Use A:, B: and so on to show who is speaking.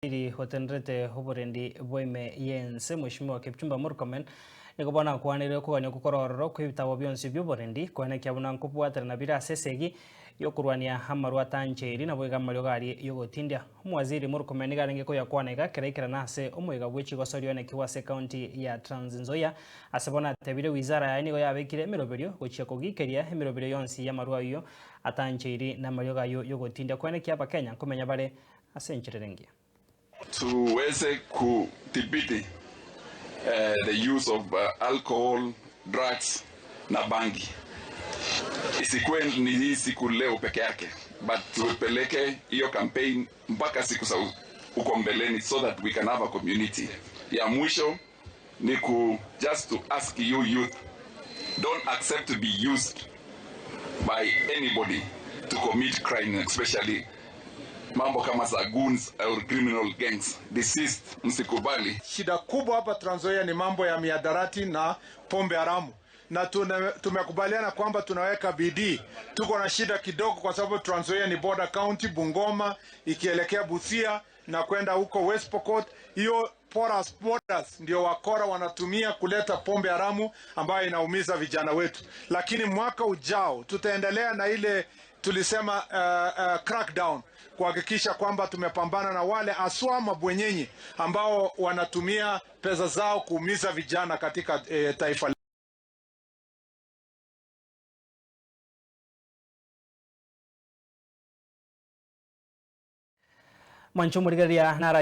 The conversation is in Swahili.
A: Ili hotenrete huborendi boime yense Mheshimiwa Kipchumba Murkomen nikobona kwanire kuganya gukorororo kwibitabo byonse by'uborendi kwana kyabuna nkubwatira na bira sesegi yokurwania amarwa tancheri na bwega maryo gari yogotindia Mwaziri Murkomen garenge ko yakwanega kerekera nase omwega bw'ekigosorio ne kiwase county ya Trans Nzoia asabona tebire wizara ya nigo yabekire emeroberio gochia kogikeria emeroberio yonse y'amarwa yo atancheri na maryo gayo yogotindia kwana kyaba Kenya komenya bare asenchererengia
B: tuweze kudhibiti the use of alcohol, drugs na bangi. Isikuwe ni hii siku leo peke yake, but tupeleke hiyo campaign mpaka siku za uko mbeleni so that we can have a community. Ya mwisho ni just to ask you youth, don't accept to be used by anybody to commit crime, especially mambo kama za goons or criminal gangs. Desist, msikubali.
C: Shida kubwa hapa Trans Nzoia ni mambo ya miadarati na pombe haramu. Na tumekubaliana kwamba tunaweka bidii. Tuko na shida kidogo kwa sababu Trans Nzoia ni border county, Bungoma ikielekea Busia na kwenda huko West Pokot. Hiyo porous borders ndio wakora wanatumia kuleta pombe haramu ambayo inaumiza vijana wetu. Lakini mwaka ujao tutaendelea na ile tulisema crackdown kuhakikisha kwamba tumepambana na wale aswa mabwenyenyi ambao wanatumia pesa zao kuumiza vijana katika taifa.
A: Mancho Murigaria Nara